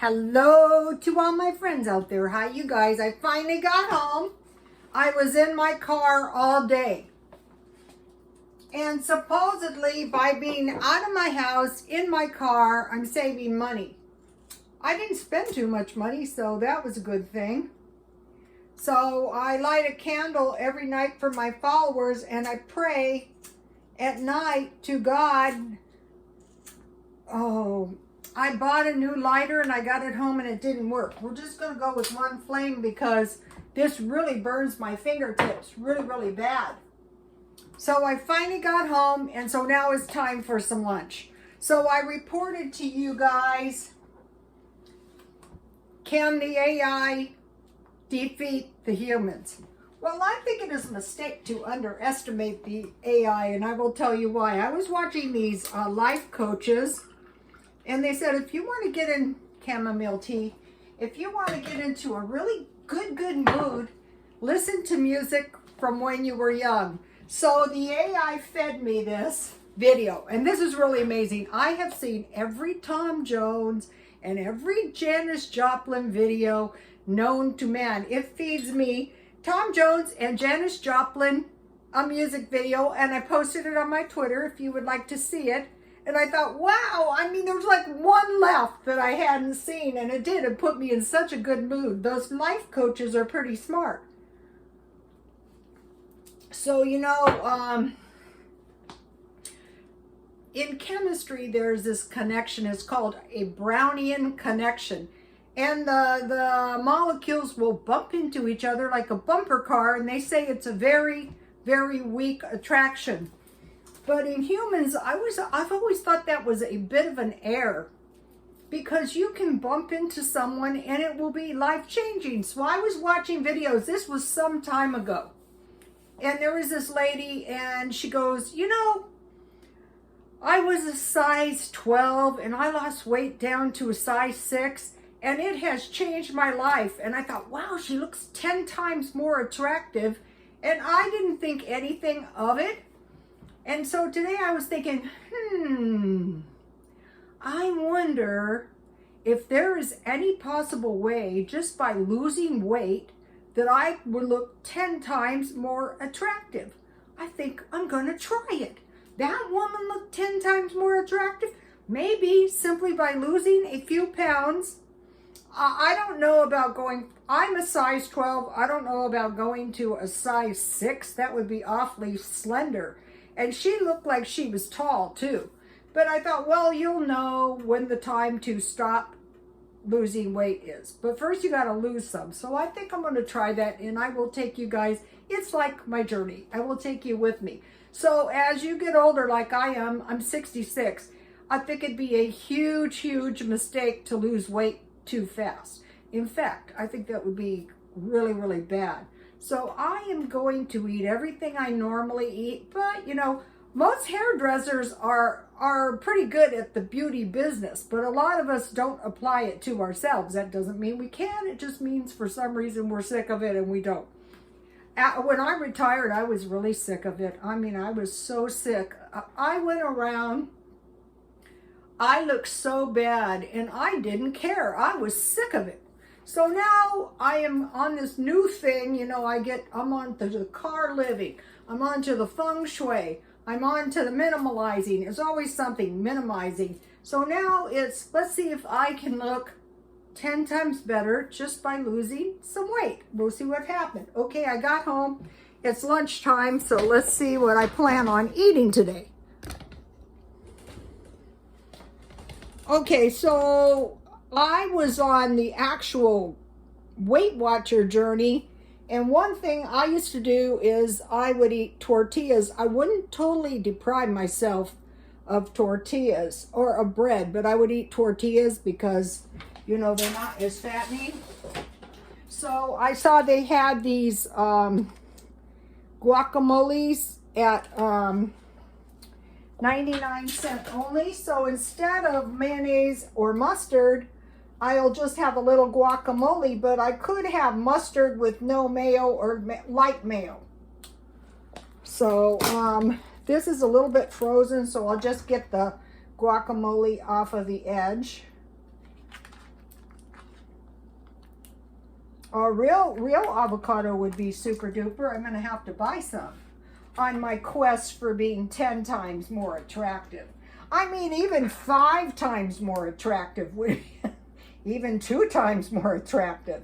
Hello to all my friends out there. Hi, you guys. I finally got home. I was in my car all day. And supposedly, by being out of my house, in my car, I'm saving money. I didn't spend too much money, so that was a good thing. So I light a candle every night for my followers, and I pray at night to God. I bought a new lighter and I got it home and it didn't work. We're just going to go with one flame because this really burns my fingertips really bad. So I finally got home, and so now it's time for some lunch. So I reported to you guys, can the AI defeat the humans? Well, I think it is a mistake to underestimate the AI, and I will tell you why. I was watching these life coaches, and they said, if you want to get in chamomile tea, if you want to get into a really good mood, listen to music from when you were young. So the AI fed me this video, and this is really amazing. I have seen every Tom Jones and every Janis Joplin video known to man. It feeds me Tom Jones and Janis Joplin, a music video, and I posted it on my Twitter if you would like to see it. And I thought, wow, I mean, there was like one left that I hadn't seen, and it did. It put me in such a good mood. Those life coaches are pretty smart. So, you know, in chemistry, there's this connection. It's called a Brownian connection. And the molecules will bump into each other like a bumper car, and they say it's a very weak attraction. But in humans, I've always thought that was a bit of an error, because you can bump into someone and it will be life-changing. So I was watching videos, this was some time ago, and there was this lady, and she goes, you know, I was a size 12 and I lost weight down to a size 6, and it has changed my life. And I thought, wow, she looks 10 times more attractive, and I didn't think anything of it. And so today I was thinking, I wonder if there is any possible way, just by losing weight, that I would look 10 times more attractive. I think I'm going to try it. That woman looked 10 times more attractive, maybe simply by losing a few pounds. I don't know about going, I'm a size 12. I don't know about going to a size 6. That would be awfully slender. And she looked like she was tall too. But I thought, well, you'll know when the time to stop losing weight is. But first you got to lose some. So I think I'm going to try that, and I will take you guys. It's like my journey. I will take you with me. So as you get older like I am, I'm 66. I think it'd be a huge mistake to lose weight too fast. In fact, I think that would be really bad. So I am going to eat everything I normally eat, but you know, most hairdressers are pretty good at the beauty business, but a lot of us don't apply it to ourselves. That doesn't mean we can, it just means for some reason we're sick of it and we don't. When I retired, I was really sick of it. I mean, I was so sick. I went around, I looked so bad, and I didn't care. I was sick of it. So now I am on this new thing, you know, I'm on to the car living, I'm on to the feng shui, I'm on to the minimalizing. There's always something minimizing. So now it's, let's see if I can look 10 times better just by losing some weight. We'll see what happened. Okay, I got home. It's lunchtime, so let's see what I plan on eating today. Okay, so I was on the actual Weight Watcher journey, and one thing I used to do is I would eat tortillas. I wouldn't totally deprive myself of tortillas or of bread, but I would eat tortillas because, you know, they're not as fattening. So I saw they had these guacamoles at 99 cents only. So instead of mayonnaise or mustard, I'll just have a little guacamole, but I could have mustard with no mayo or light mayo. So this is a little bit frozen, so I'll just get the guacamole off of the edge. A real avocado would be super duper. I'm going to have to buy some on my quest for being 10 times more attractive. I mean, even 5 times more attractive would even 2 times more attractive.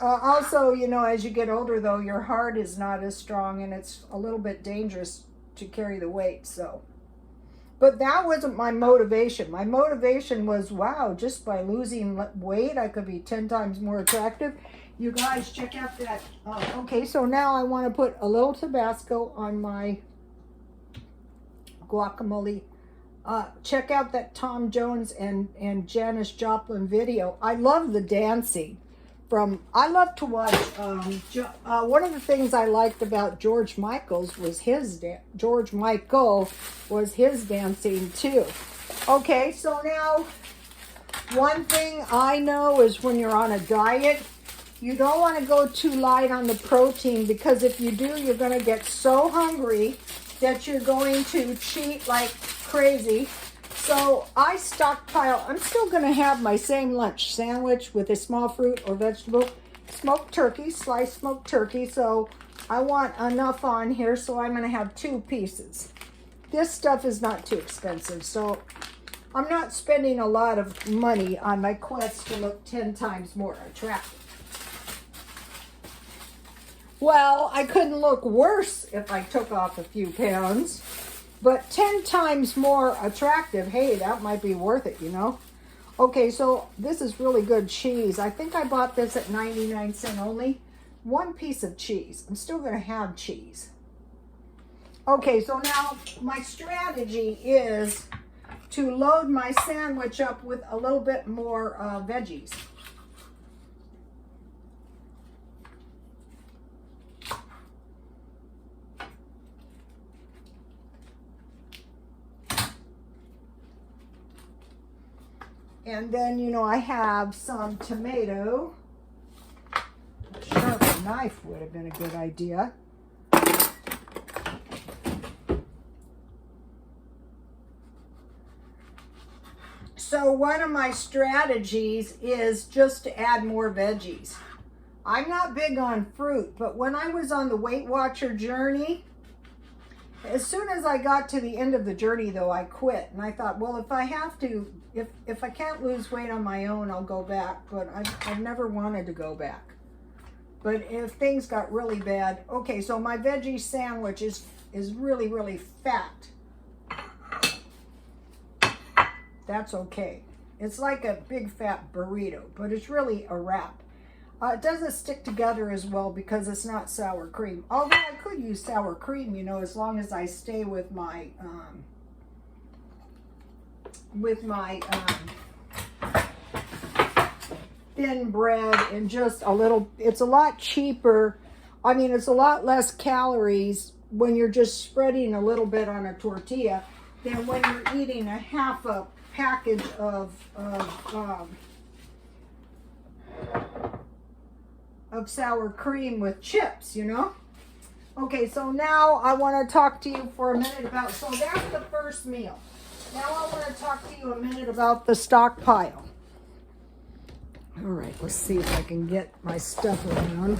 Also, you know, as you get older, though, your heart is not as strong and it's a little bit dangerous to carry the weight. So, but that wasn't my motivation. My motivation was, wow, just by losing weight, I could be 10 times more attractive. You guys, check out that. Okay, so now I want to put a little Tabasco on my guacamole. Check out that Tom Jones and Janis Joplin video. I love the dancing. I love to watch, one of the things I liked about George Michael was his dancing too. Okay, so now, one thing I know is when you're on a diet, you don't want to go too light on the protein, because if you do, you're going to get so hungry that you're going to cheat like crazy. So I stockpile. I'm still going to have my same lunch sandwich with a small fruit or vegetable, smoked turkey, sliced smoked turkey. So I want enough on here, so I'm going to have 2 pieces. This stuff is not too expensive, so I'm not spending a lot of money on my quest to look 10 times more attractive. Well, I couldn't look worse if I took off a few pounds. But 10 times more attractive, hey, that might be worth it, you know? Okay, so this is really good cheese. I think I bought this at 99 cents only. 1 piece of cheese. I'm still going to have cheese. Okay, so now my strategy is to load my sandwich up with a little bit more veggies. And then, you know, I have some tomato. A sharp knife would have been a good idea. So one of my strategies is just to add more veggies. I'm not big on fruit, but when I was on the Weight Watcher journey, as soon as I got to the end of the journey, though, I quit. And I thought, well, if I have to, if I can't lose weight on my own, I'll go back. But I've never wanted to go back. But if things got really bad, okay, so my veggie sandwich is really, really fat. That's okay. It's like a big fat burrito, but it's really a wrap. It doesn't stick together as well because it's not sour cream. Although I could use sour cream, you know, as long as I stay with my thin bread and just a little. It's a lot cheaper. I mean, it's a lot less calories when you're just spreading a little bit on a tortilla than when you're eating a half a package of sour cream with chips, you know? Okay, so now I want to talk to you for a minute about, so that's the first meal. Now I want to talk to you a minute about the stockpile. All right, let's see if I can get my stuff around.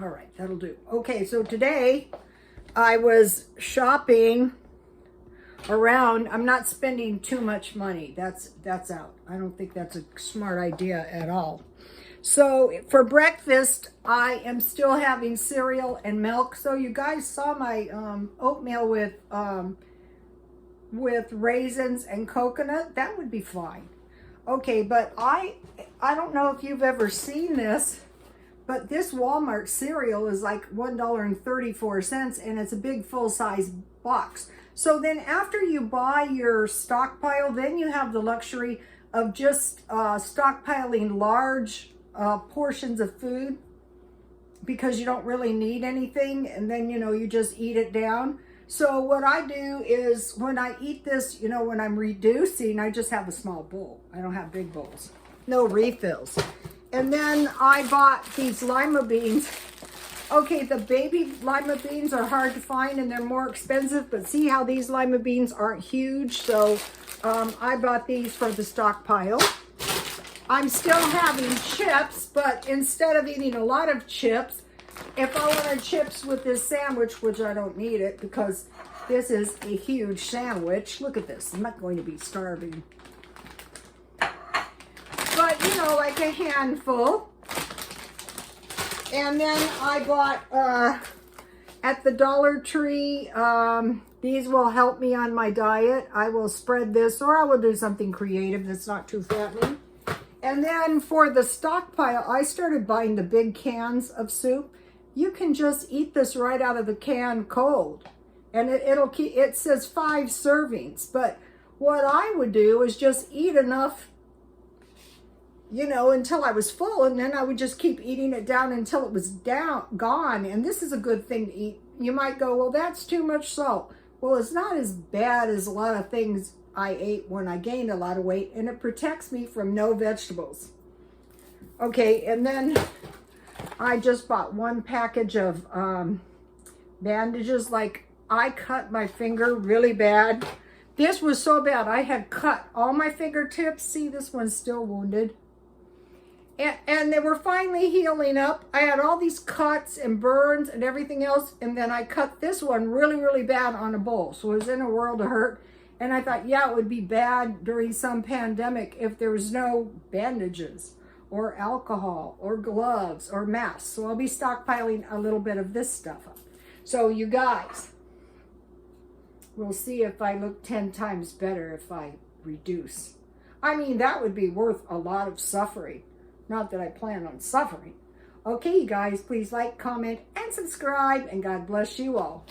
All right, that'll do. Okay, so today I was shopping around. I'm not spending too much money. That's out. I don't think that's a smart idea at all. So for breakfast, I am still having cereal and milk. So you guys saw my oatmeal with raisins and coconut. That would be fine. Okay, but I don't know if you've ever seen this, but this Walmart cereal is like $1.34, and it's a big full-size box. So then after you buy your stockpile, then you have the luxury of just stockpiling large portions of food because you don't really need anything, and then, you know, you just eat it down. So what I do is when I eat this, you know, when I'm reducing, I just have a small bowl. I don't have big bowls. No refills. And then I bought these lima beans. Okay, the baby lima beans are hard to find and they're more expensive, but see how these lima beans aren't huge? So I bought these for the stockpile. I'm still having chips, but instead of eating a lot of chips, if I wanted chips with this sandwich, which I don't need it because this is a huge sandwich. Look at this. I'm not going to be starving. But, you know, like a handful. And then I bought at the Dollar Tree, these will help me on my diet. I will spread this, or I will do something creative that's not too fattening. And then for the stockpile, I started buying the big cans of soup. You can just eat this right out of the can cold. And it says 5 servings. But what I would do is just eat enough, you know, until I was full, and then I would just keep eating it down until it was gone. And this is a good thing to eat. You might go, well, that's too much salt. Well, it's not as bad as a lot of things I ate when I gained a lot of weight, and it protects me from no vegetables. Okay, and then I just bought 1 package of bandages. Like, I cut my finger really bad. This was so bad. I had cut all my fingertips. See, this one's still wounded. And they were finally healing up. I had all these cuts and burns and everything else. And then I cut this one really, really bad on a bowl. So it was in a world of hurt. And I thought, yeah, it would be bad during some pandemic if there was no bandages or alcohol or gloves or masks. So I'll be stockpiling a little bit of this stuff up. So you guys, we'll see if I look 10 times better if I reduce. I mean, that would be worth a lot of suffering. Not that I plan on suffering. Okay, you guys, please like, comment, and subscribe, and God bless you all.